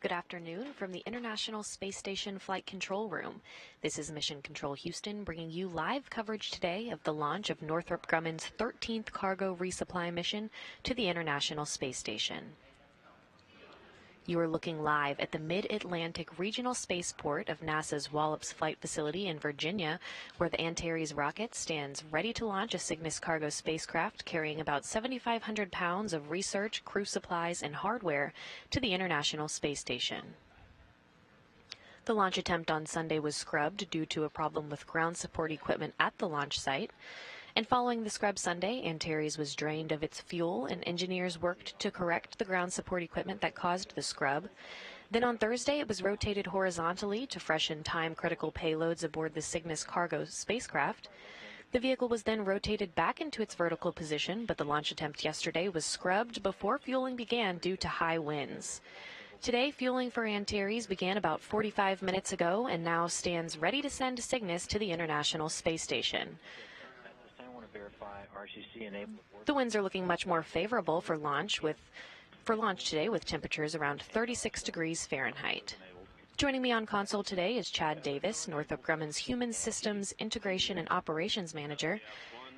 Good afternoon from the International Space Station Flight Control Room. This is Mission Control Houston bringing you live coverage today of the launch of Northrop Grumman's 13th cargo resupply mission to the International Space Station. You are looking live at the Mid-Atlantic Regional Spaceport of NASA's Wallops Flight Facility in Virginia, where the Antares rocket stands ready to launch a Cygnus cargo spacecraft carrying about 7,500 pounds of research, crew supplies, and hardware to the International Space Station. The launch attempt on Sunday was scrubbed due to a problem with ground support equipment at the launch site. And following the scrub Sunday, Antares was drained of its fuel, and engineers worked to correct the ground support equipment that caused the scrub. Then on Thursday, it was rotated horizontally to freshen time-critical payloads aboard the Cygnus cargo spacecraft. The vehicle was then rotated back into its vertical position, but the launch attempt yesterday was scrubbed before fueling began due to high winds. Today, fueling for Antares began about 45 minutes ago and now stands ready to send Cygnus to the International Space Station. The winds are looking much more favorable for launch today, with temperatures around 36 degrees Fahrenheit. Joining me on console today is Chad Davis, Northrop Grumman's Human Systems Integration and Operations Manager.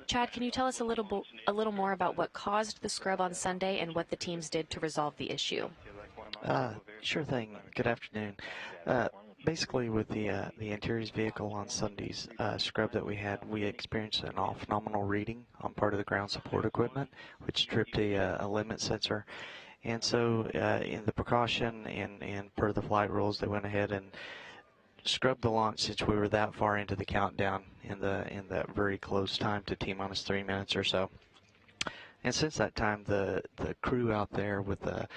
Chad, can you tell us a little more about what caused the scrub on Sunday and what the teams did to resolve the issue? Sure thing. Good afternoon. Basically, with the Antares vehicle on Sunday's scrub that we had, we experienced an off-nominal reading on part of the ground support equipment, which tripped a limit sensor. And so, in the precaution and per the flight rules, they went ahead and scrubbed the launch since we were that far into the countdown in that very close time to T-minus 3 minutes or so. And since that time, the crew out there with the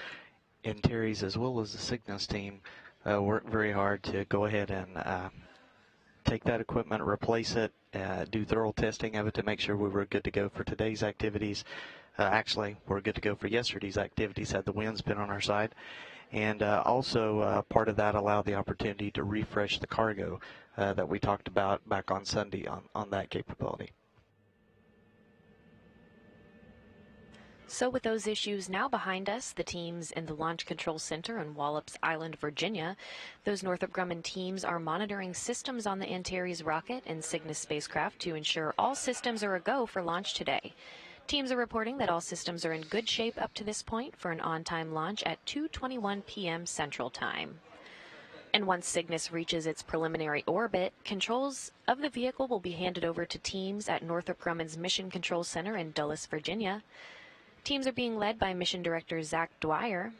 Antares as well as the Cygnus team worked very hard to go ahead and take that equipment, replace it, do thorough testing of it to make sure we were good to go for today's activities. Actually, we're good to go for yesterday's activities had the winds been on our side. And also part of that allowed the opportunity to refresh the cargo that we talked about back on Sunday on that capability. So with those issues now behind us, the teams in the Launch Control Center in Wallops Island, Virginia, those Northrop Grumman teams are monitoring systems on the Antares rocket and Cygnus spacecraft to ensure all systems are a go for launch today. Teams are reporting that all systems are in good shape up to this point for an on-time launch at 2:21 p.m. Central Time. And once Cygnus reaches its preliminary orbit, controls of the vehicle will be handed over to teams at Northrop Grumman's Mission Control Center in Dulles, Virginia. Teams are being led by Mission Director Zach Dwyer.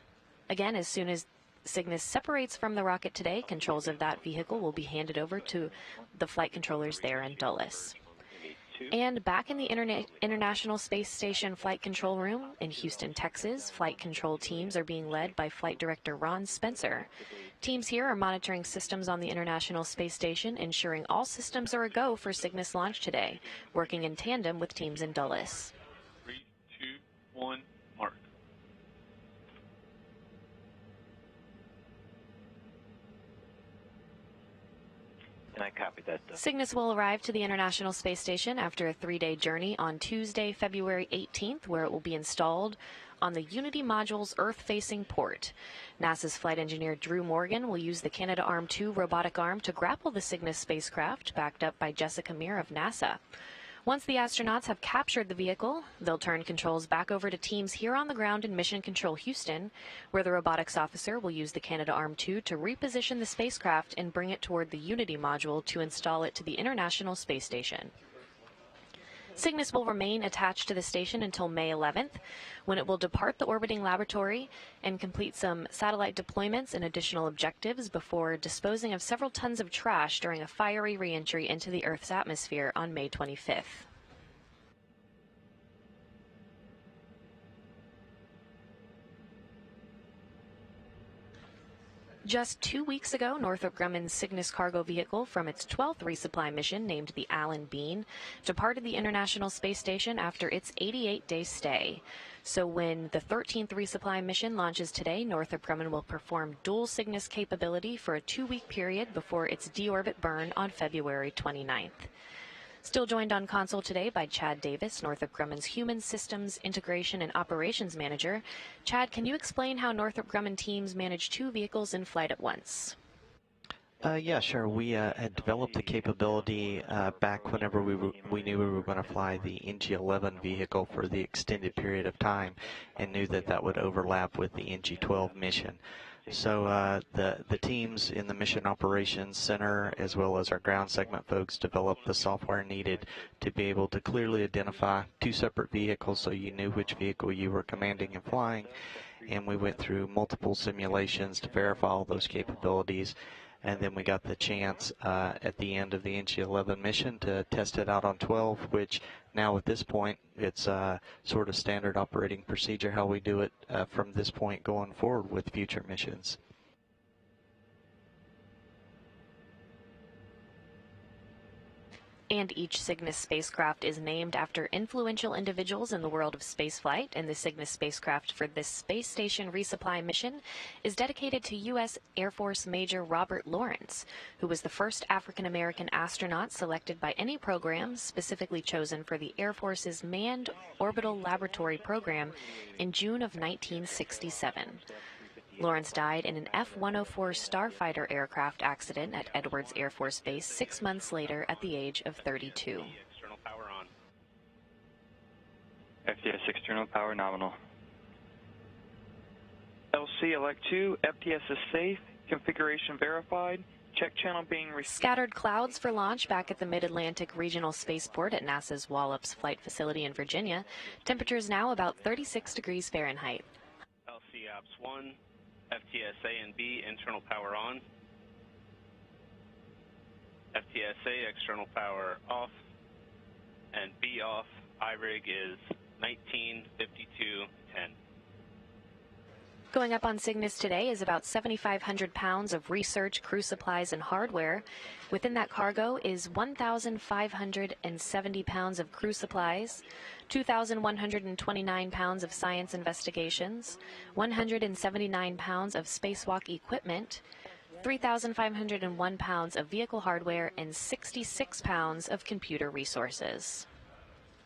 Again, as soon as Cygnus separates from the rocket today, controls of that vehicle will be handed over to the flight controllers there in Dulles. And back in the International Space Station Flight Control Room in Houston, Texas, flight control teams are being led by Flight Director Ron Spencer. Teams here are monitoring systems on the International Space Station, ensuring all systems are a go for Cygnus launch today, working in tandem with teams in Dulles. 3, 2, 1, mark. And I copied that. Cygnus will arrive to the International Space Station after a 3-day journey on Tuesday, February 18th, where it will be installed on the Unity module's Earth-facing port. NASA's flight engineer Drew Morgan will use the Canadarm2 robotic arm to grapple the Cygnus spacecraft, backed up by Jessica Meir of NASA. Once the astronauts have captured the vehicle, they'll turn controls back over to teams here on the ground in Mission Control Houston, where the robotics officer will use the Canadarm2 to reposition the spacecraft and bring it toward the Unity module to install it to the International Space Station. Cygnus will remain attached to the station until May 11th, when it will depart the orbiting laboratory and complete some satellite deployments and additional objectives before disposing of several tons of trash during a fiery reentry into the Earth's atmosphere on May 25th. Just 2 weeks ago, Northrop Grumman's Cygnus cargo vehicle from its 12th resupply mission, named the Alan Bean, departed the International Space Station after its 88-day stay. So when the 13th resupply mission launches today, Northrop Grumman will perform dual Cygnus capability for a 2-week period before its deorbit burn on February 29th. Still joined on console today by Chad Davis, Northrop Grumman's Human Systems Integration and Operations Manager. Chad, can you explain how Northrop Grumman teams manage two vehicles in flight at once? Yeah, sure. We had developed the capability back whenever we knew we were going to fly the NG-11 vehicle for the extended period of time, and knew that that would overlap with the NG-12 mission. So the teams in the Mission Operations Center, as well as our ground segment folks, developed the software needed to be able to clearly identify two separate vehicles, so you knew which vehicle you were commanding and flying. And we went through multiple simulations to verify all those capabilities. And then we got the chance at the end of the NG-11 mission to test it out on 12, which now at this point, it's sort of standard operating procedure how we do it from this point going forward with future missions. And each Cygnus spacecraft is named after influential individuals in the world of spaceflight, and the Cygnus spacecraft for this space station resupply mission is dedicated to U.S. Air Force Major Robert Lawrence, who was the first African-American astronaut selected by any program specifically chosen for the Air Force's Manned Orbital Laboratory program in June of 1967. Lawrence died in an F-104 Starfighter aircraft accident at Edwards Air Force Base 6 months later at the age of 32. External power on. FTS external power nominal. LC elect 2, FTS is safe, configuration verified, check channel being received. Scattered clouds for launch back at the Mid-Atlantic Regional Spaceport at NASA's Wallops Flight Facility in Virginia. Temperatures now about 36 degrees Fahrenheit. LC Ops 1, FTSA and B, internal power on. FTSA, external power off. And B off. IRIG is 195210. Going up on Cygnus today is about 7,500 pounds of research, crew supplies, and hardware. Within that cargo is 1,570 pounds of crew supplies, 2,129 pounds of science investigations, 179 pounds of spacewalk equipment, 3,501 pounds of vehicle hardware, and 66 pounds of computer resources.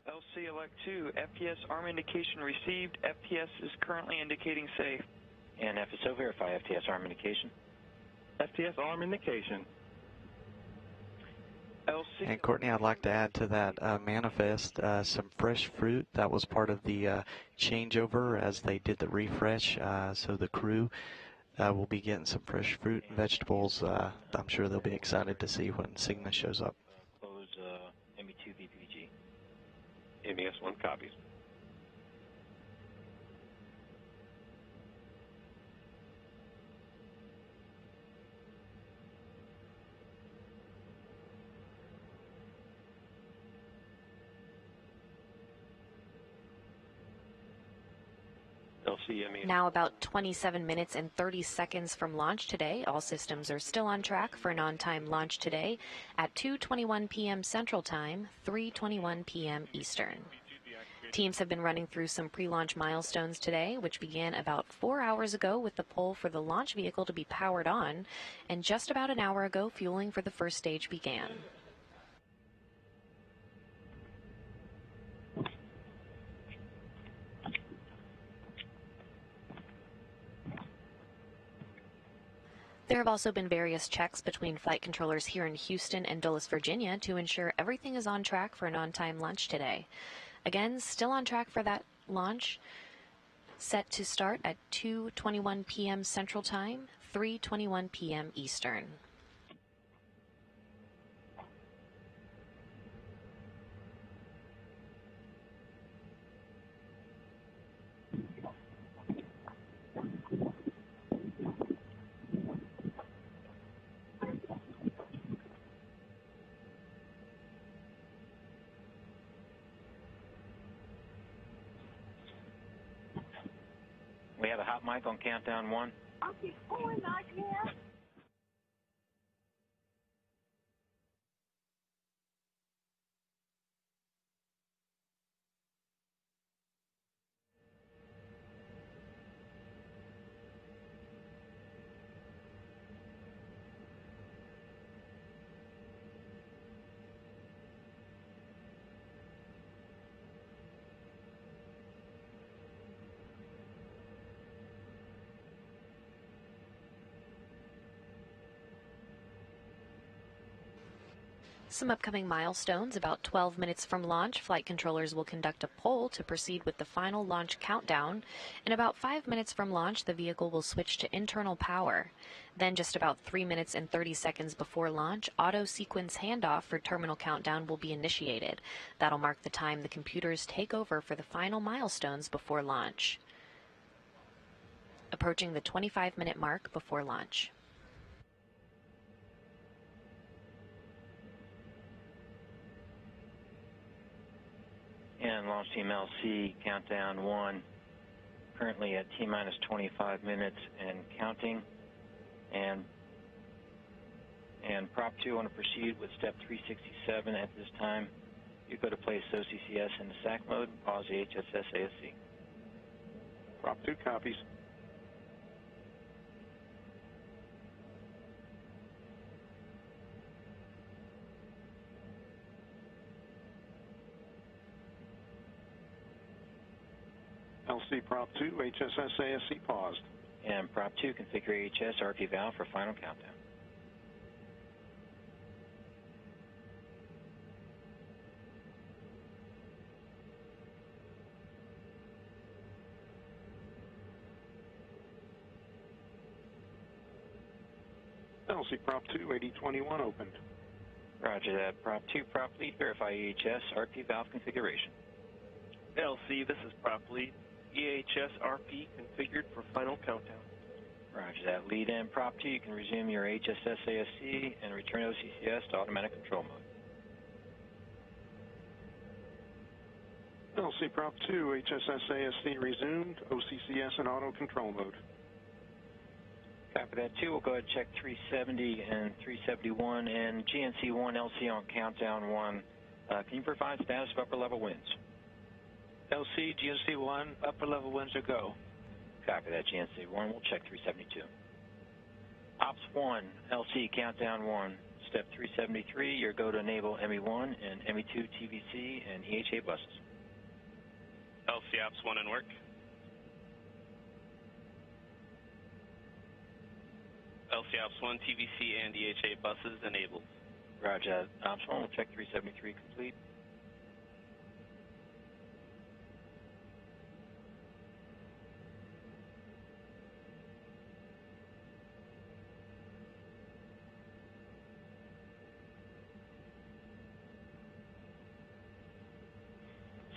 LC elect 2, FPS arm indication received, FPS is currently indicating safe. And FSO verify FTS arm indication. FTS arm indication. LC. And Courtney, I'd like to add to that manifest some fresh fruit. That was part of the changeover as they did the refresh. So the crew will be getting some fresh fruit and vegetables. I'm sure they'll be excited to see when Cygnus shows up. Close ME2 VPG. MES1 copies. Now about 27 minutes and 30 seconds from launch today. All systems are still on track for an on-time launch today at 2:21 p.m. Central Time, 3:21 p.m. Eastern. Teams have been running through some pre-launch milestones today, which began about 4 hours ago with the poll for the launch vehicle to be powered on, and just about an hour ago, fueling for the first stage began. There have also been various checks between flight controllers here in Houston and Dulles, Virginia, to ensure everything is on track for an on-time launch today. Again, still on track for that launch, set to start at 2:21 p.m. Central Time, 3:21 p.m. Eastern. We have a hot mic on countdown 1. I'll keep pulling, I can. Some upcoming milestones. About 12 minutes from launch, flight controllers will conduct a poll to proceed with the final launch countdown. In about 5 minutes from launch, the vehicle will switch to internal power. Then just about 3 minutes and 30 seconds before launch, auto sequence handoff for terminal countdown will be initiated. That'll mark the time the computers take over for the final milestones before launch. Approaching the 25-minute mark before launch. And launch team LC, countdown 1, currently at T-minus 25 minutes and counting. And Prop 2 want to proceed with step 367 at this time. You go to place OCCS into SAC mode, pause the HSS ASC. Prop 2 copies. LC Prop 2, HSS ASC paused. And Prop 2, configure AHS RP valve for final countdown. LC Prop 2, 8021 opened. Roger that. Prop 2, Prop Lead, verify EHS RP valve configuration. LC, this is Prop Lead. EHS RP configured for final countdown. Roger that. Lead in Prop 2, you can resume your HSS ASC and return OCCS to automatic control mode. LC Prop 2, HSS ASC resumed, OCCS in auto control mode. Copy that. 2, we'll go ahead and check 370 and 371, and GNC 1 LC on countdown 1. Can you provide status of upper level winds? LC, GNC 1, upper level winds are go. Copy that, GNC 1. We'll check 372. Ops 1, LC, countdown 1. Step 373, you're go to enable ME1 and ME2 TVC and EHA buses. LC Ops 1 in work. LC Ops 1, TVC and EHA buses enabled. Roger. Ops 1, we'll check 373 complete.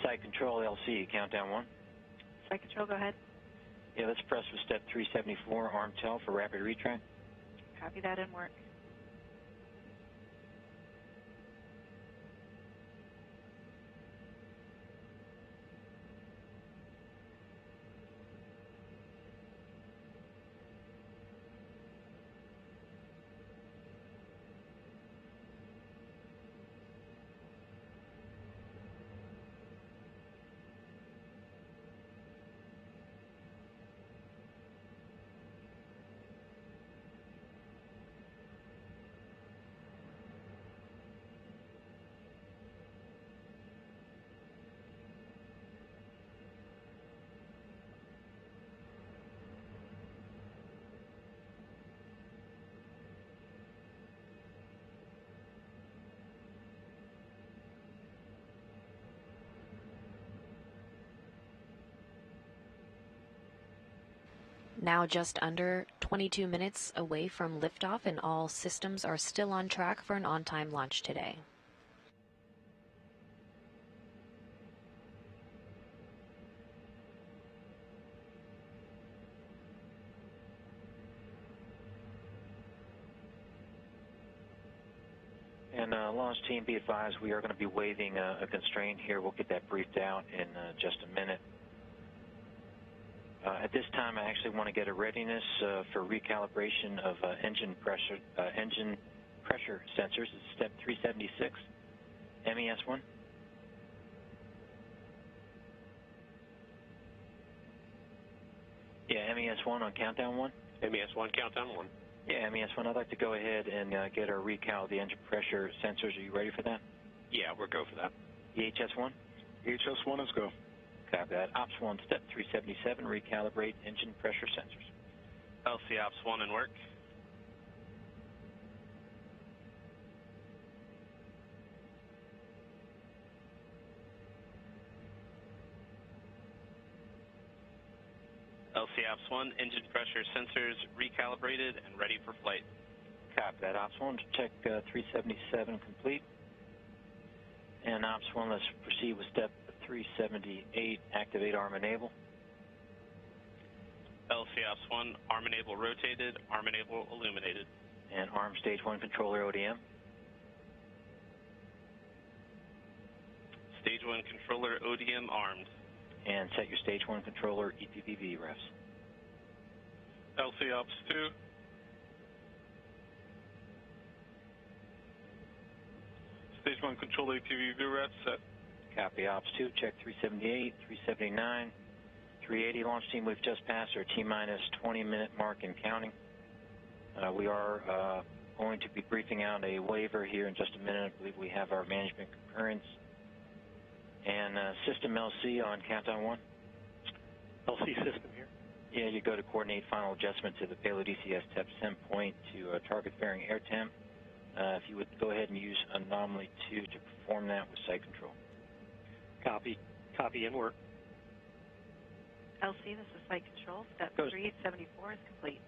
Site control LC, countdown 1. Site control, go ahead. Yeah, let's press with step 374, arm tel for rapid retract. Copy that in work. Now just under 22 minutes away from liftoff, and all systems are still on track for an on-time launch today. And launch team, be advised, we are going to be waiving a constraint here. We'll get that briefed out in just a minute. At this time, I actually want to get a readiness for recalibration of engine pressure sensors. It's step 376, MES1. Yeah, MES1 on countdown 1. MES1, countdown 1. Yeah, MES1, I'd like to go ahead and get a recal of the engine pressure sensors. Are you ready for that? Yeah, we're go for that. EHS1? EHS1 is go. Copy that. Ops 1, step 377, recalibrate engine pressure sensors. LC Ops 1 in work. LC Ops 1, engine pressure sensors recalibrated and ready for flight. Copy that, Ops 1. Check 377 complete. And Ops 1, let's proceed with step 378, activate arm enable. LC Ops 1, arm enable rotated, arm enable illuminated. And arm stage 1 controller ODM. Stage 1 controller ODM armed. And set your stage 1 controller EPPV refs. LC Ops 2. Stage 1 controller EPPV refs set. Copy Ops 2, check 378, 379, 380 launch team. We've just passed our T-minus 20-minute mark and counting. We are going to be briefing out a waiver here in just a minute. I believe we have our management concurrence. And system LC on countdown 1. LC system here. Yeah, you go to coordinate final adjustment to the payload ECS temp point to target fairing air temp. If you would go ahead and use anomaly 2 to perform that with site control. Copy. Copy and work. LC, this is site control. Step 374 is complete.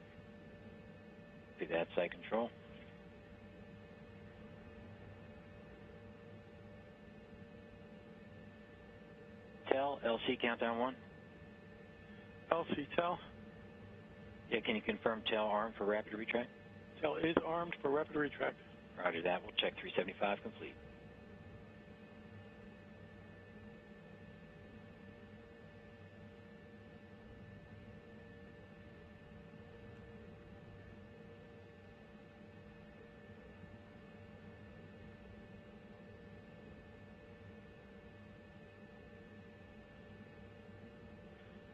Do that, site control. TEL, LC countdown 1. LC TEL. Yeah, can you confirm TEL armed for rapid retract? TEL is armed for rapid retract. Roger that. We'll check 375 complete.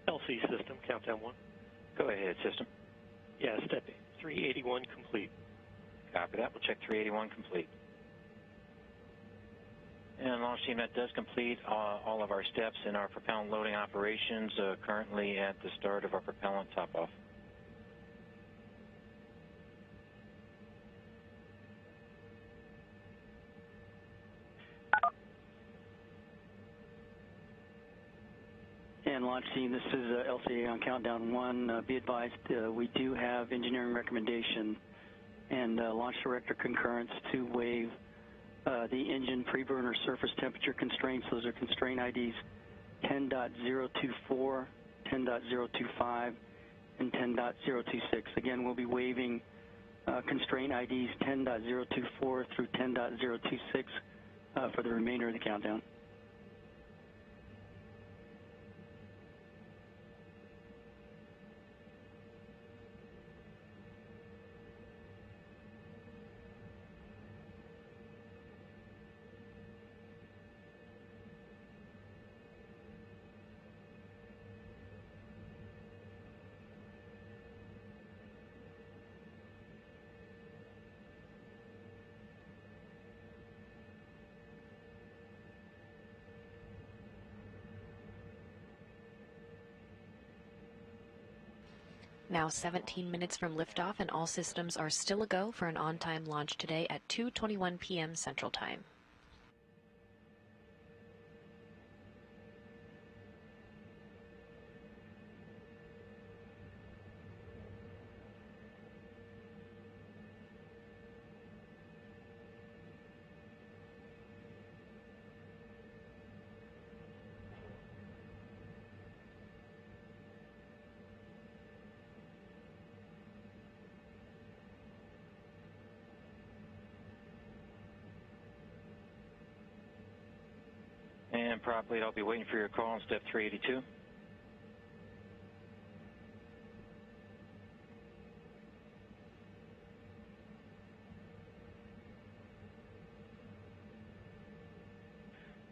LC system, countdown 1. Go ahead, system. Yeah, step 381 complete. Copy that. We'll check 381 complete. And launch team, that does complete all of our steps in our propellant loading operations, currently at the start of our propellant top-off. And launch team, this is LCA on countdown 1. Be advised, we do have engineering recommendation and launch director concurrence to waive the engine pre-burner surface temperature constraints. Those are constraint IDs 10.024, 10.025, and 10.026. Again, we'll be waiving constraint IDs 10.024 through 10.026 for the remainder of the countdown. Now 17 minutes from liftoff, and all systems are still a go for an on-time launch today at 2:21 p.m. Central Time. And properly, I'll be waiting for your call on step 382.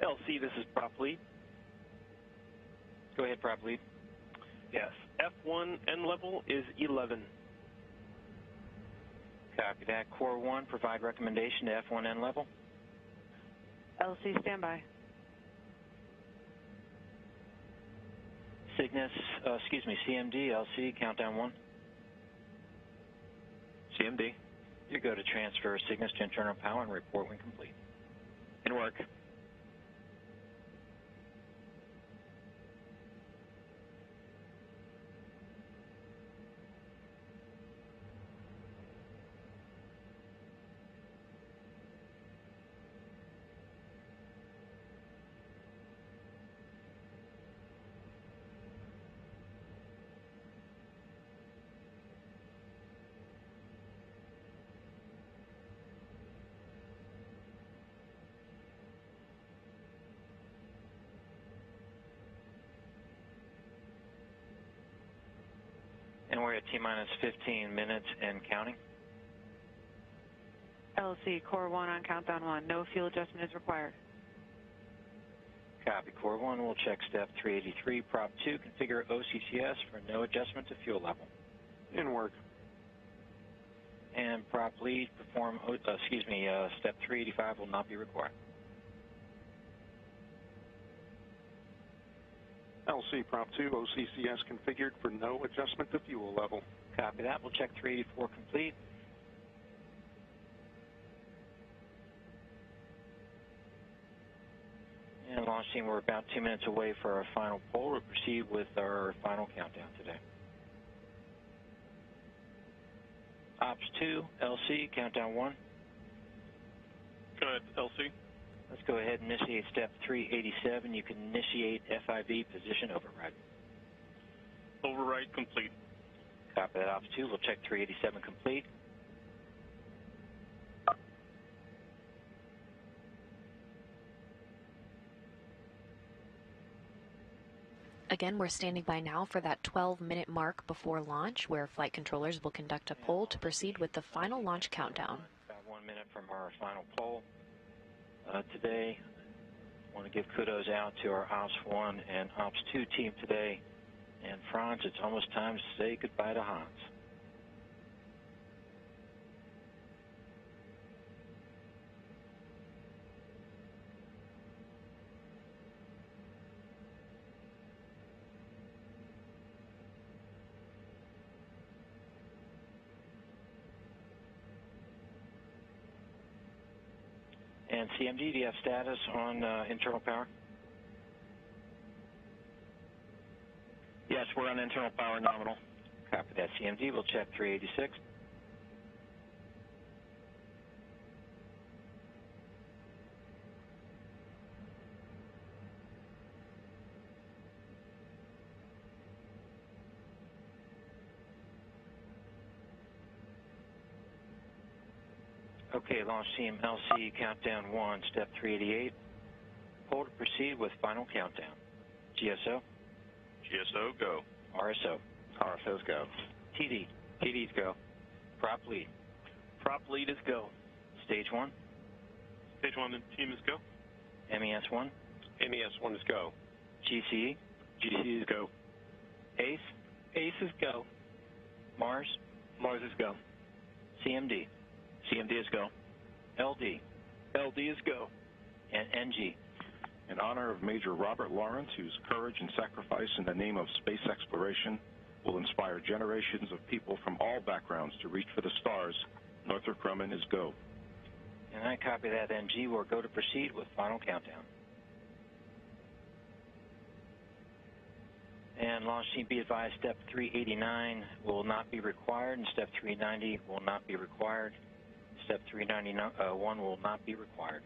LC, this is prop lead. Go ahead, prop lead. Yes. F1 N level is 11. Copy that. Core 1, provide recommendation to F1 N level. LC, standby. Cygnus, CMD, LC, countdown 1. CMD. You go to transfer Cygnus to internal power and report when complete. In work. And we're at T-minus 15 minutes and counting. LC, Core 1 on countdown 1. No fuel adjustment is required. Copy, Core 1. We'll check step 383, prop 2. Configure OCCS for no adjustment to fuel level. In work. And prop lead, perform, step 385 will not be required. LC Prop 2, OCCS configured for no adjustment to fuel level. Copy that. We'll check 384 complete. And launch team, we're about 2 minutes away for our final poll. We'll proceed with our final countdown today. Ops 2, LC, countdown 1. Go ahead, LC. Let's go ahead and initiate step 387. You can initiate FIV position override. Override complete. Copy that, Ops 2. We'll check 387 complete. Again, we're standing by now for that 12-minute mark before launch, where flight controllers will conduct a poll to proceed with the final launch countdown. About 1 minute from our final poll. Today, I want to give kudos out to our Ops 1 and Ops 2 team today. And Franz, it's almost time to say goodbye to Hans. And CMD, do you have status on internal power? Yes, we're on internal power nominal. Copy that, CMD. We'll check 386. Okay, launch team LC, countdown 1, step 388. Hold to proceed with final countdown. GSO? GSO, go. RSO? RSO's go. TD? TD's go. Prop lead? Prop lead is go. Stage 1? Stage 1 and team is go. MES 1? MES 1 is go. GCE? GCE is go. ACE? ACE is go. Mars? Mars is go. CMD? CMD is go. LD? LD is go. And NG? In honor of Major Robert Lawrence, whose courage and sacrifice in the name of space exploration will inspire generations of people from all backgrounds to reach for the stars, Northrop Grumman is go. And I copy that, NG. We'll go to proceed with final countdown. And launch team, be advised, step 389 will not be required, and step 390 will not be required. Step 391 will not be required.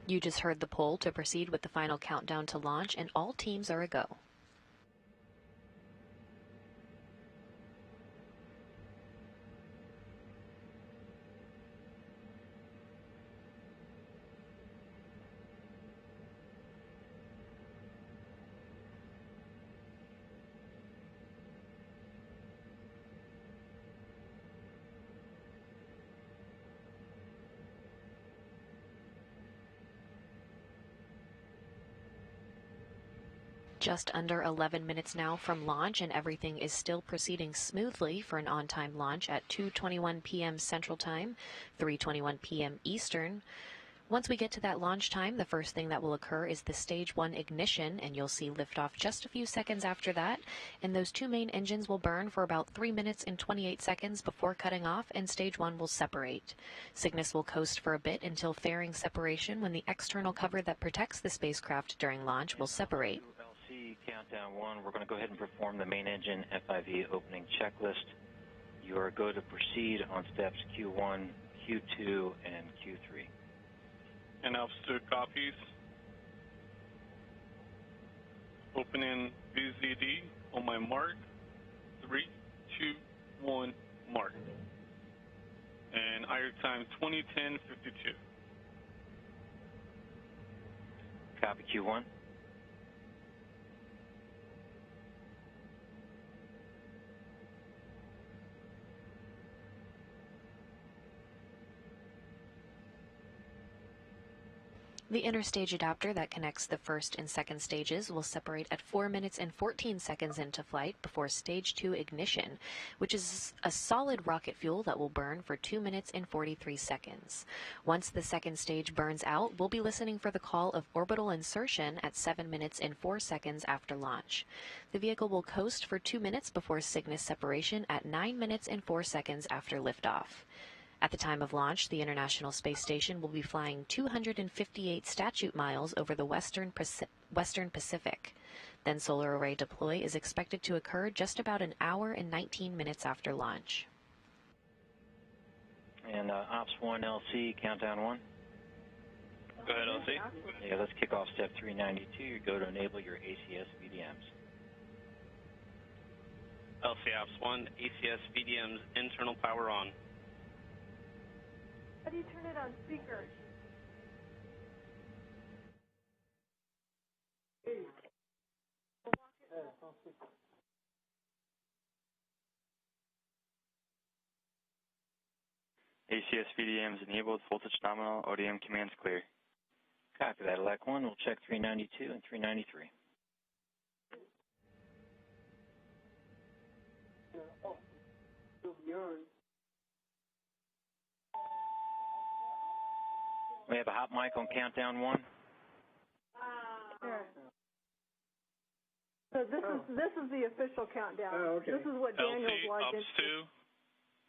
You just heard the poll to proceed with the final countdown to launch, and all teams are a go. Just under 11 minutes now from launch, and everything is still proceeding smoothly for an on-time launch at 2:21 p.m. Central Time, 3:21 p.m. Eastern. Once we get to that launch time, the first thing that will occur is the Stage 1 ignition, and you'll see liftoff just a few seconds after that. And those two main engines will burn for about 3 minutes and 28 seconds before cutting off, and Stage 1 will separate. Cygnus will coast for a bit until fairing separation, when the external cover that protects the spacecraft during launch will separate. Countdown 1, we're going to go ahead and perform the main engine FIV opening checklist. You are go to proceed on steps Q1, Q2, and Q3. And Alpha copies. Opening VZD on my mark. 3, 2, 1, mark. And IR time 20:10:52. Copy Q1. The interstage adapter that connects the first and second stages will separate at 4 minutes and 14 seconds into flight before Stage 2 ignition, which is a solid rocket fuel that will burn for 2 minutes and 43 seconds. Once the second stage burns out, we'll be listening for the call of orbital insertion at 7 minutes and 4 seconds after launch. The vehicle will coast for 2 minutes before Cygnus separation at 9 minutes and 4 seconds after liftoff. At the time of launch, the International Space Station will be flying 258 statute miles over the Western Pacific. Then solar array deploy is expected to occur just about an hour and 19 minutes after launch. And Ops 1 LC, countdown 1. Go ahead, LC. Yeah, let's kick off step 392. You go to enable your ACS VDMs. LC Ops 1, ACS VDMs, internal power on. How do you turn it on speaker? ACS VDMs enabled, voltage nominal, ODM commands clear. Copy that, Elec 1. We'll check 392 and 393. We have a hot mic on countdown 1. So this is the official countdown. Oh, okay. This is what Daniel's logged into. LC, Ops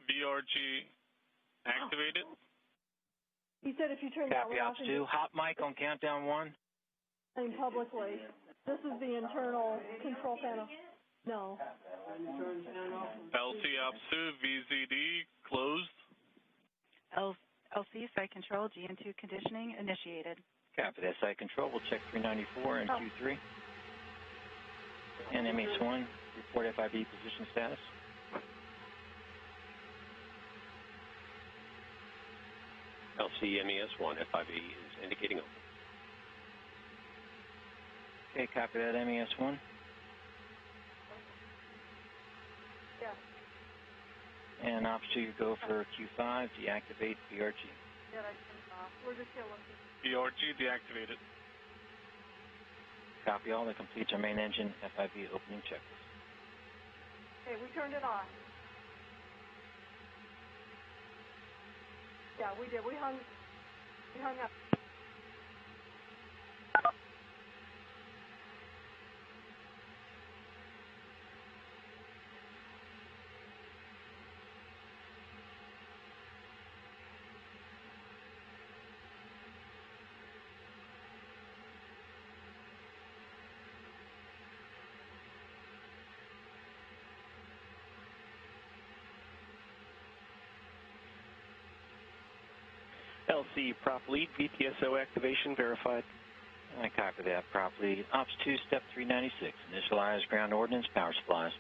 2, VRG activated. He said if you turn that one off. Copy, Ops 2. Hot mic on countdown 1. And publicly. This is the internal control panel. No. LC Ops 2, VZD closed. LC site control, GN2 conditioning initiated. Copy that, site control. We'll check 394 and Q3. And MH1, report FIB position status. LC MES1, FIB is indicating open. Okay, copy that, MES1. Yeah. And Ops 2, you go for Q5, deactivate BRG. Yeah, I turned it off. We're just here looking. BRG deactivated. Copy all. That completes our main engine FIB opening checklist. Okay, we turned it on. Yeah, we did. We hung up. LC prop lead, VPSO activation verified. I copy that, prop lead. Ops 2, step 396, initialize ground ordnance power supplies.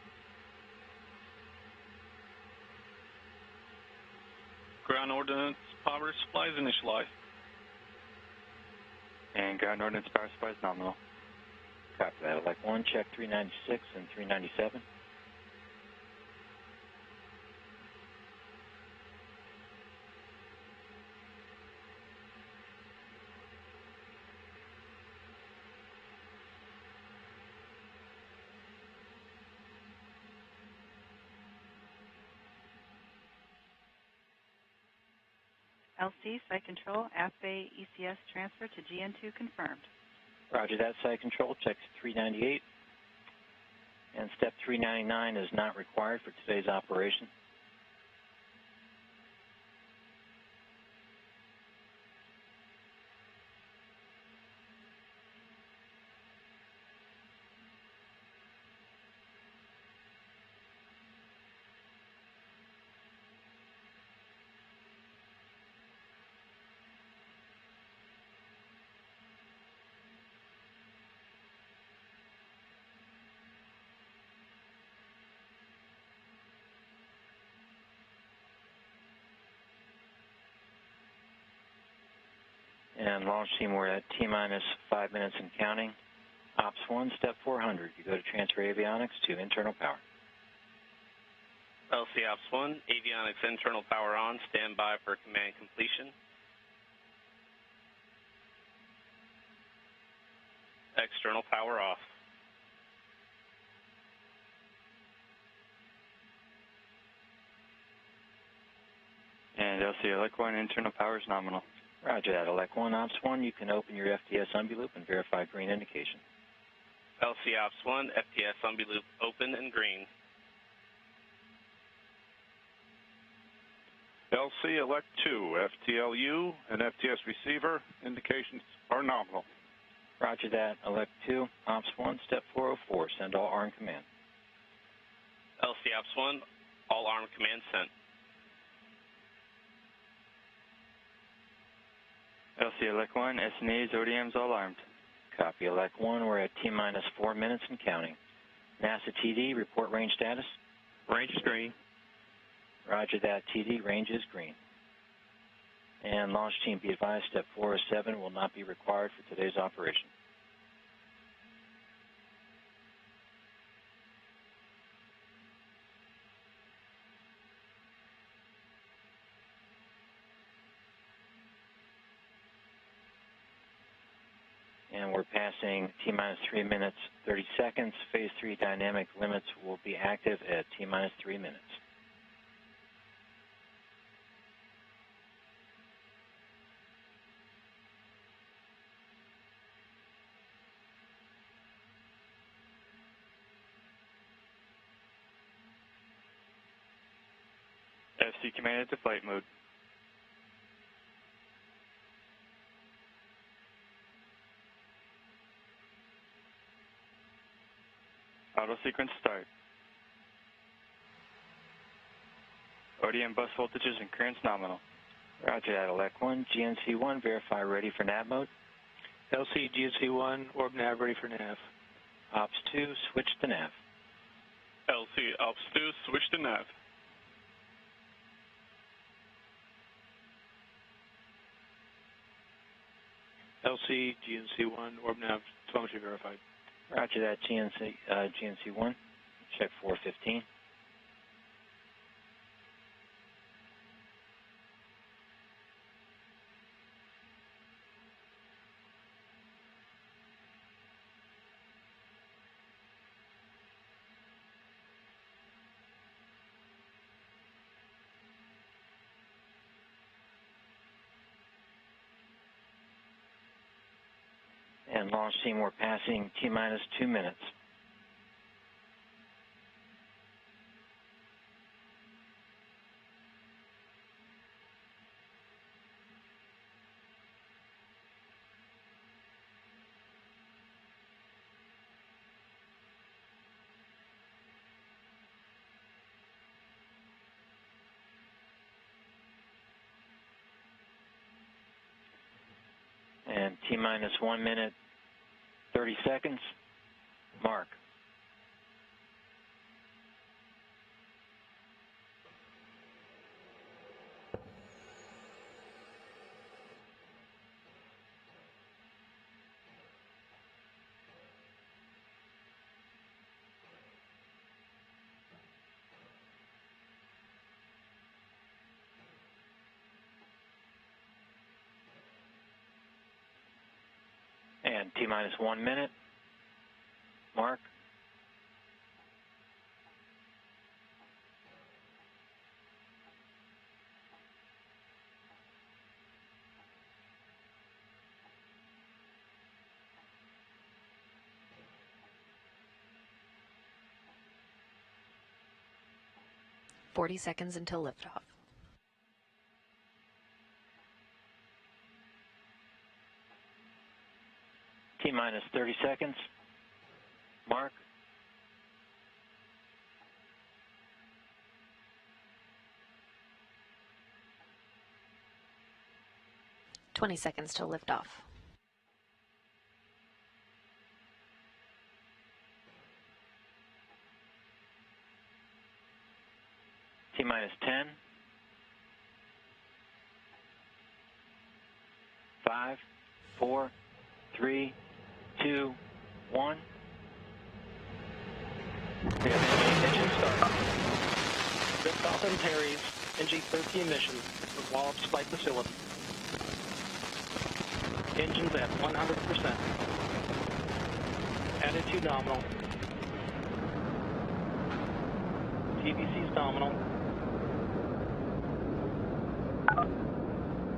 Ground ordnance power supplies initialized. And ground ordnance power supplies nominal. Copy that, Elec 1, check 396 and 397. LC site control, AFBA ECS transfer to GN2 confirmed. Roger that, site control, check 398. And step 399 is not required for today's operation. And launch team, we're at T-minus 5 minutes and counting. Ops 1, step 400. You go to transfer avionics to internal power. LC Ops 1, avionics internal power on. Stand by for command completion. external power off. And LC Elec 1, internal power is nominal. Roger that, Elec 1, Ops 1, you can open your FTS unbi-loop and verify green indication. LC Ops 1, FTS unbi-loop open and green. LC Elec 2, FTLU and FTS receiver indications are nominal. Roger that, Elec 2, Ops 1, step 404, send all ARM command. LC Ops 1, all ARM command sent. LC Elec 1, SNEs, ODMs all armed. Copy, Elec 1, we're at T-minus 4 minutes and counting. NASA TD, report range status. Range is green. Roger that, TD, range is green. And launch team, be advised, step 407 will not be required for today's operation. And we're passing T-minus 3 minutes, 30 seconds. Phase 3 dynamic limits will be active at T-minus 3 minutes. FC commanded to flight mode. Auto sequence start. ODM bus voltages and currents nominal. Roger that, Elec 1. GNC 1, verify ready for nav mode. LC GNC 1, orb nav ready for nav. Ops 2, switch to nav. LC Ops 2, switch to nav. LC GNC 1, orb nav telemetry verified. Roger that, GNC 1, check 415. And launch team, we're passing T-minus 2 minutes. And T-minus 1 minute, 30 seconds. Mark. And T-minus 1 minute. Mark. "40 seconds until liftoff." T-minus 30 seconds. Mark. "20 seconds till liftoff." T-minus 10. 5, 4, 3, 2, 1. Engine start. Liftoff Antares, NG-13 mission from Wallops Flight Facility. Engines at 100%. Attitude nominal. TVC is nominal.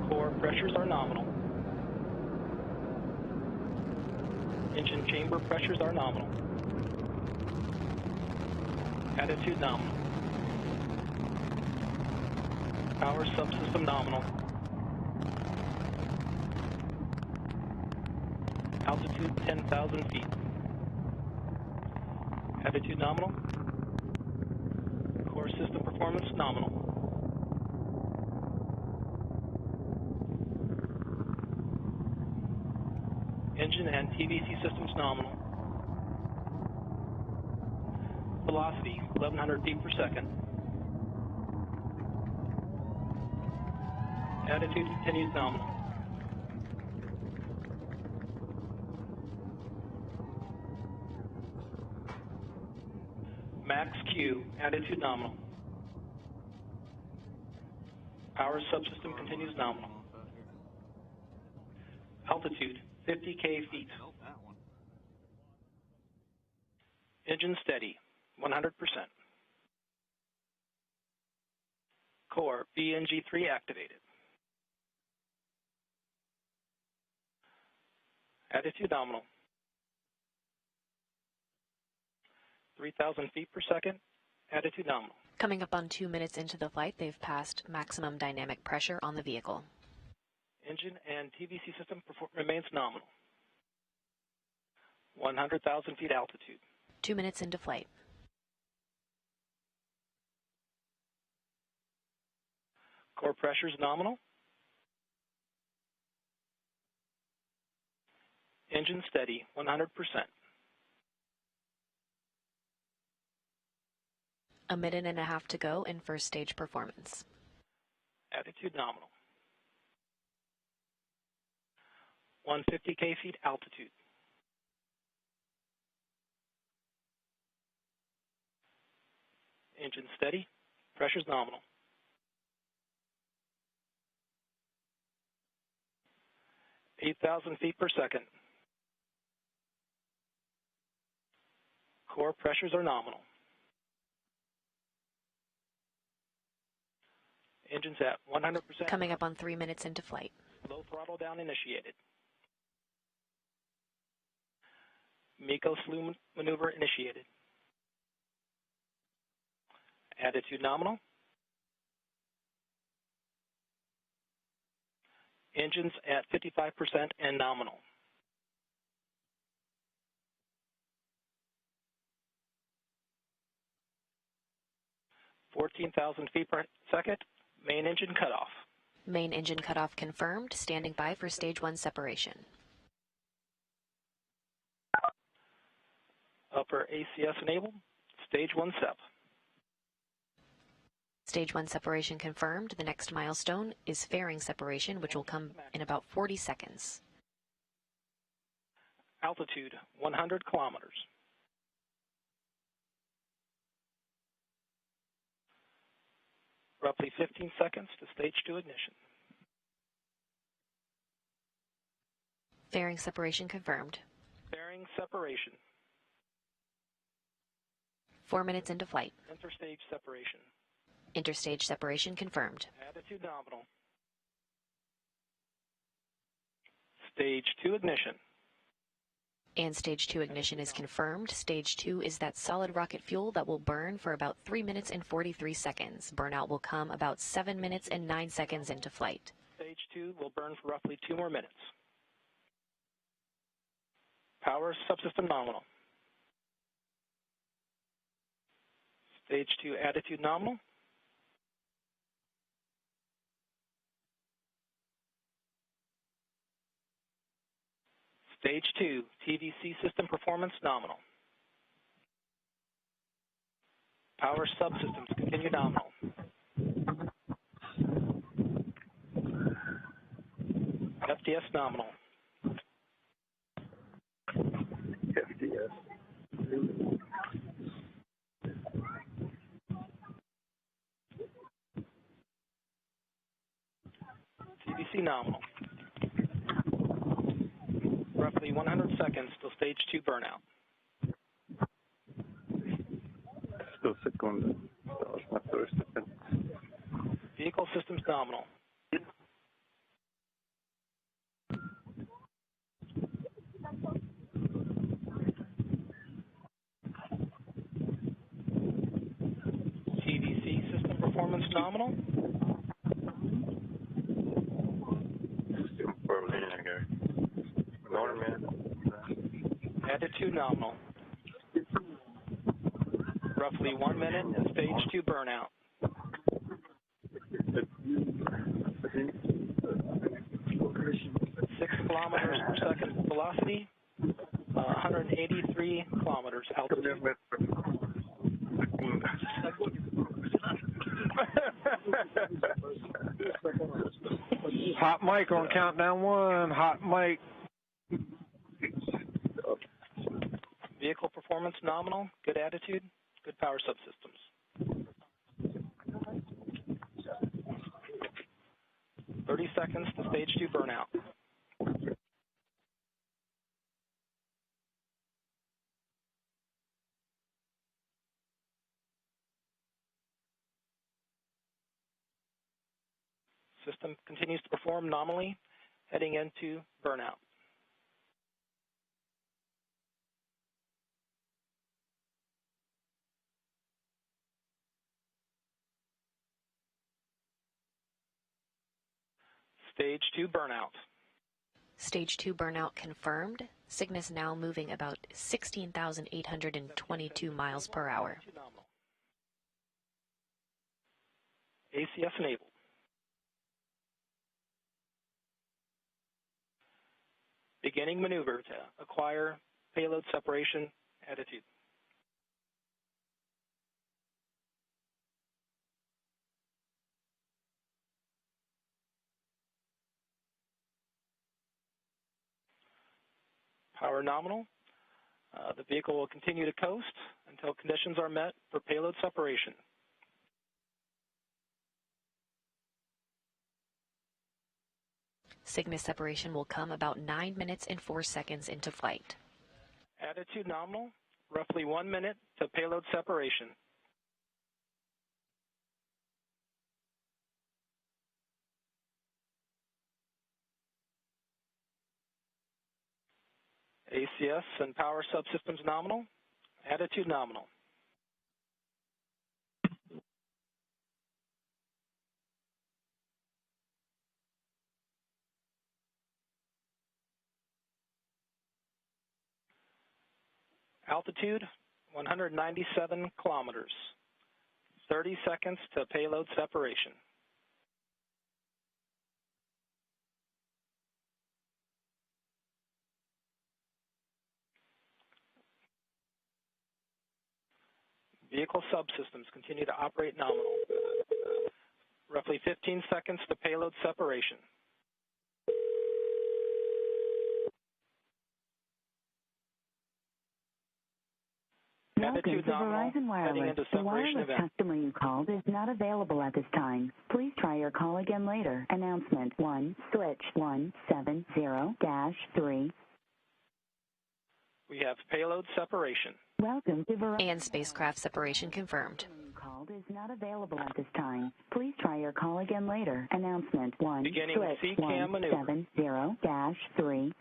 Core pressures are nominal. Engine chamber pressures are nominal. Attitude nominal. Power subsystem nominal. Altitude 10,000 feet. Attitude nominal. Core system performance nominal. Engine and TVC systems nominal. Velocity 1,100 feet per second. Attitude continues nominal. Max Q, attitude nominal. Power subsystem continues nominal. Altitude 50K feet. Engine steady 100%. Core VNG3 activated. Attitude nominal. 3,000 feet per second. Attitude nominal. Coming up on 2 minutes into the flight, they've passed maximum dynamic pressure on the vehicle. Engine and TVC system remains nominal. 100,000 feet altitude. 2 minutes into flight. Core pressures nominal. Engine steady 100%. A minute and a half to go in first stage performance. Attitude nominal. 150K feet altitude. Engine steady, pressures nominal. $8,000 feet per second. Core pressures are nominal. Engines at 100%. Coming up on 3 minutes into flight. Low throttle down initiated. MECO slew maneuver initiated. Attitude nominal. Engines at 55% and nominal. $14,000 feet per second. Main engine cutoff. Main engine cutoff confirmed. Standing by for stage 1 separation. Upper ACS enabled. Stage 1 SEP. Stage 1 separation confirmed. The next milestone is fairing separation, which will come in about 40 seconds. Altitude 100 kilometers. Roughly 15 seconds to stage 2 ignition. Fairing separation confirmed. Fairing separation. 4 minutes into flight. Interstage separation. Interstage separation confirmed. Attitude nominal. Stage 2 ignition. And stage 2 ignition is confirmed. Stage 2 is that solid rocket fuel that will burn for about 3 minutes and 43 seconds. Burnout will come about 7 minutes and 9 seconds into flight. Stage 2 will burn for roughly 2 more minutes. Power subsystem nominal. Stage 2 attitude nominal. Stage 2 TVC system performance nominal. Power subsystems continue nominal. FTS nominal. FTS. TVC nominal. Roughly 100 seconds till stage 2 burnout. 2 sekundy. To už na prvý stupeň. Vehicle systems nominal. TVC system performance nominal. Attitude nominal. Roughly 1 minute to stage 2 burnout. Six kilometers per second velocity, 183 kilometers altitude. Hot mic on countdown 1. Hot mic. Vehicle performance nominal. Good attitude. Good power subsystems. 30 seconds to stage 2 burnout. System continues to perform nominally, heading into burnout. Stage 2 burnout. Stage 2 burnout confirmed. Cygnus now moving about 16,822 miles per hour. ACS enabled. Beginning maneuver to acquire payload separation attitude. Power nominal. The vehicle will continue to coast until conditions are met for payload separation. Cygnus separation will come about 9 minutes and 4 seconds into flight. Attitude nominal, roughly 1 minute to payload separation. ACS and power subsystems nominal, attitude nominal. Altitude, 197 kilometers. 30 seconds to payload separation. Vehicle subsystems continue to operate nominal. Roughly 15 seconds to payload separation. Welcome to Verizon Wireless. The wireless customer you called is not available at this time. Please try your call again later. Announcement 1, switch 170-3. We have payload separation. Welcome to Verizon. And spacecraft separation confirmed. The customer you called is not available at this time. Please try your call again later. Announcement 1, Beginning switch CCAM maneuver. 170-3.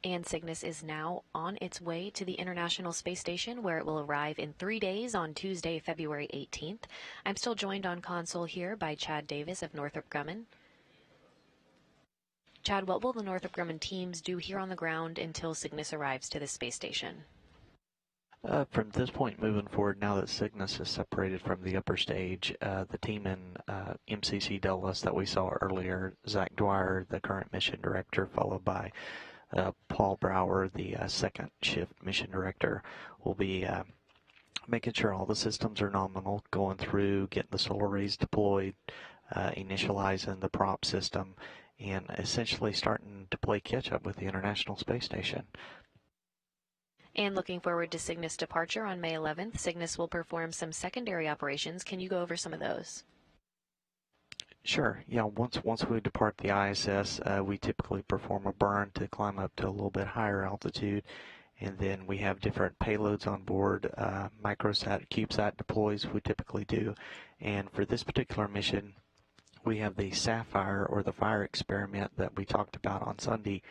And Cygnus is now on its way to the International Space Station, where it will arrive in 3 days on Tuesday, February 18th. I'm still joined on console here by Chad Davis of Northrop Grumman. Chad, what will the Northrop Grumman teams do here on the ground until Cygnus arrives to the space station? From this point moving forward, now that Cygnus is separated from the upper stage, the team in MCC Dulles that we saw earlier, Zach Dwyer, the current mission director, followed by Paul Brower, the second shift mission director, will be making sure all the systems are nominal, going through, getting the solar arrays deployed, initializing the prop system, and essentially starting to play catch-up with the International Space Station. And looking forward to Cygnus departure on May 11th, Cygnus will perform some secondary operations. Can you go over some of those? Sure. Yeah, once we depart the ISS, we typically perform a burn to climb up to a little bit higher altitude, and then we have different payloads on board, microsat, CubeSat deploys we typically do, and for this particular mission, we have the Sapphire, or the fire experiment that we talked about on Sunday,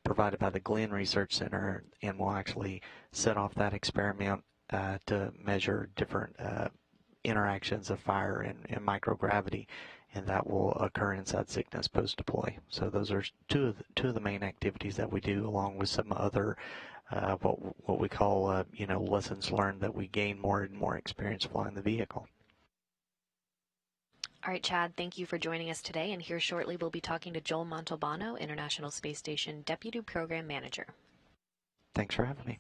provided by the Glenn Research Center, and we'll actually set off that experiment to measure different interactions of fire and microgravity, and that will occur inside Cygnus post-deploy. So those are two of the main activities that we do, along with some other what we call lessons learned that we gain more and more experience flying the vehicle. All right, Chad, thank you for joining us today, and here shortly we'll be talking to Joel Montalbano, International Space Station Deputy Program Manager. Thanks for having me.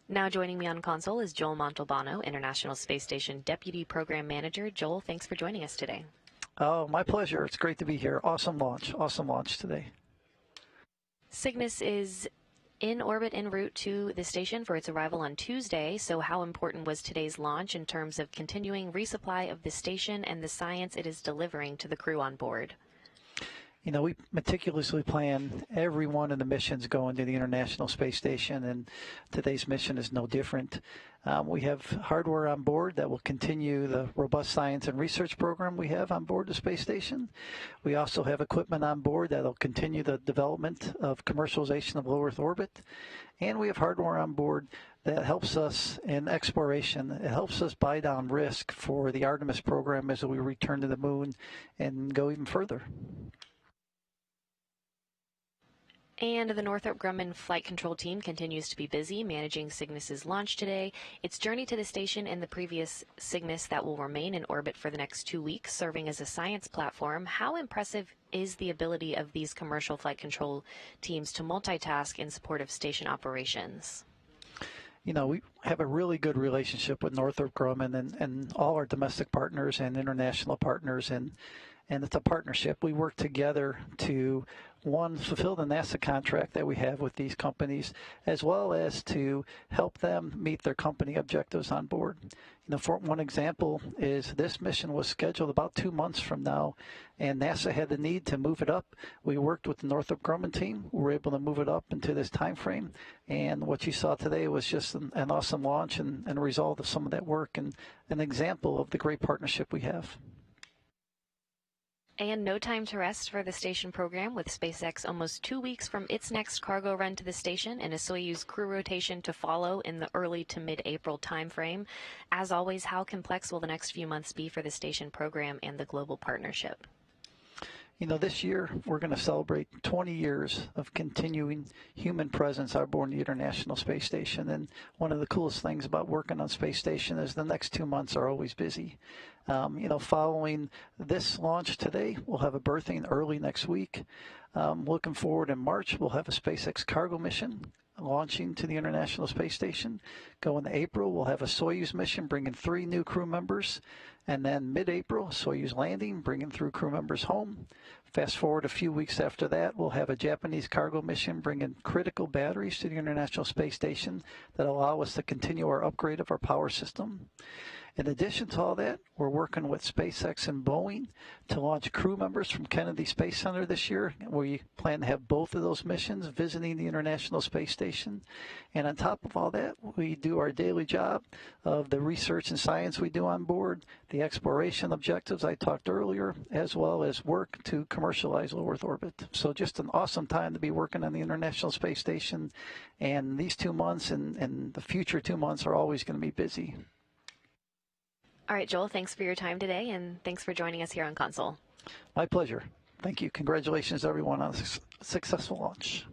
Now joining me on console is Joel Montalbano, International Space Station Deputy Program Manager. Joel, thanks for joining us today. Oh, my pleasure. It's great to be here. Awesome launch today. Cygnus is in orbit en route to the station for its arrival on Tuesday, so how important was today's launch in terms of continuing resupply of the station and the science it is delivering to the crew on board? You know, we meticulously plan every one of the missions going to the International Space Station, and today's mission is no different. We have hardware on board that will continue the robust science and research program we have on board the space station. We also have equipment on board that will continue the development of commercialization of low Earth orbit. And we have hardware on board that helps us in exploration. It helps us buy down risk for the Artemis program as we return to the moon and go even further. And the Northrop Grumman flight control team continues to be busy managing Cygnus's launch today, its journey to the station, and the previous Cygnus that will remain in orbit for the next 2 weeks, serving as a science platform. How impressive is the ability of these commercial flight control teams to multitask in support of station operations? You know, we have a really good relationship with Northrop Grumman and all our domestic partners and international partners, and it's a partnership. We work together to one, fulfill the NASA contract that we have with these companies, as well as to help them meet their company objectives on board. For one example is this mission was scheduled about 2 months from now, and NASA had the need to move it up. We worked with the Northrop Grumman team. We were able to move it up into this time frame, and what you saw today was just an awesome launch and a result of some of that work and an example of the great partnership we have. And no time to rest for the station program, with SpaceX almost 2 weeks from its next cargo run to the station and a Soyuz crew rotation to follow in the early to mid-April timeframe. As always, how complex will the next few months be for the station program and the global partnership? This year we're going to celebrate 20 years of continuing human presence on board the International Space Station. And one of the coolest things about working on Space Station is the next 2 months are always busy. Following this launch today, we'll have a berthing early next week. Looking forward in March, we'll have a SpaceX cargo mission launching to the International Space Station. Going to April, we'll have a Soyuz mission bringing 3 new crew members. And then mid-April, Soyuz landing, bringing 3 crew members home. Fast forward a few weeks after that, we'll have a Japanese cargo mission bringing critical batteries to the International Space Station that allow us to continue our upgrade of our power system. In addition to all that, we're working with SpaceX and Boeing to launch crew members from Kennedy Space Center this year. We plan to have both of those missions visiting the International Space Station. And on top of all that, we do our daily job of the research and science we do on board, the exploration objectives I talked earlier, as well as work to commercialize low Earth orbit. So just an awesome time to be working on the International Space Station. And these 2 months and the future 2 months are always going to be busy. All right, Joel, thanks for your time today, and thanks for joining us here on Console. My pleasure. Thank you. Congratulations, everyone, on a successful launch.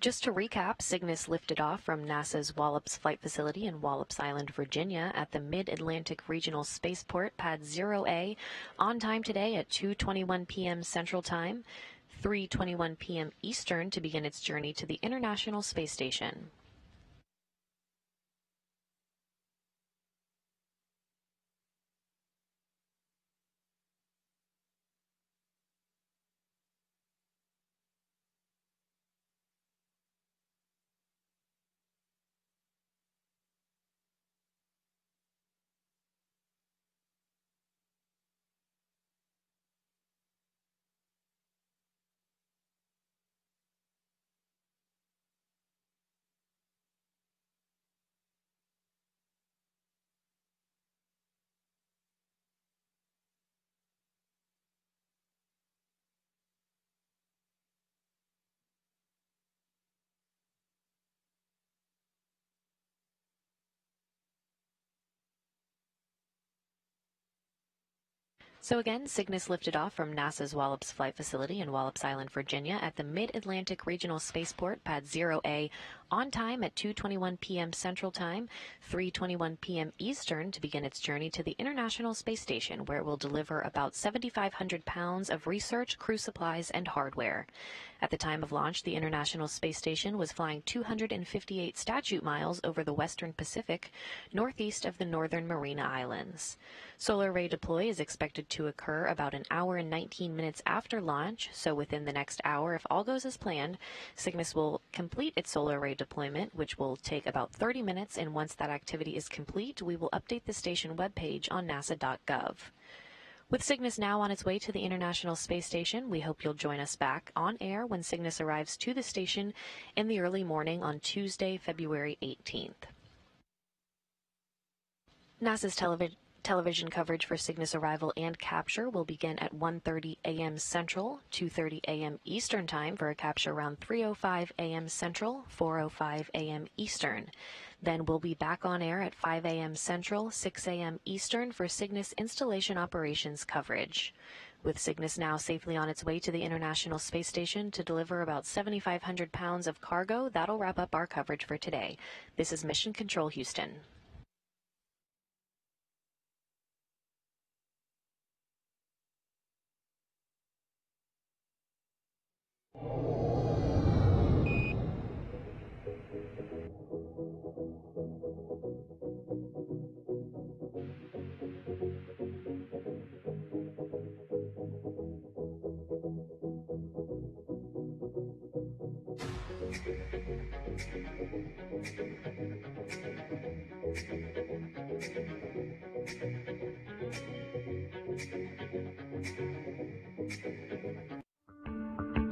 Just to recap, Cygnus lifted off from NASA's Wallops Flight Facility in Wallops Island, Virginia at the Mid-Atlantic Regional Spaceport, Pad 0A, on time today at 2:21 p.m. Central Time, 3:21 p.m. Eastern to begin its journey to the International Space Station. So again, Cygnus lifted off from NASA's Wallops Flight Facility in Wallops Island, Virginia at the Mid-Atlantic Regional Spaceport, Pad 0A, on time at 2:21 p.m. Central Time, 3:21 p.m. Eastern to begin its journey to the International Space Station, where it will deliver about 7,500 pounds of research, crew supplies, and hardware. At the time of launch, the International Space Station was flying 258 statute miles over the western Pacific, northeast of the northern Mariana Islands. Solar array deploy is expected to occur about an hour and 19 minutes after launch, so within the next hour, if all goes as planned, Cygnus will complete its solar array deployment, which will take about 30 minutes, and once that activity is complete, we will update the station webpage on nasa.gov. With Cygnus now on its way to the International Space Station, we hope you'll join us back on air when Cygnus arrives to the station in the early morning on Tuesday, February 18th. NASA's television coverage for Cygnus arrival and capture will begin at 1:30 a.m. Central, 2:30 a.m. Eastern Time for a capture around 3:05 a.m. Central, 4:05 a.m. Eastern. Then we'll be back on air at 5 a.m. Central, 6 a.m. Eastern for Cygnus installation operations coverage. With Cygnus now safely on its way to the International Space Station to deliver about 7,500 pounds of cargo, that'll wrap up our coverage for today. This is Mission Control Houston.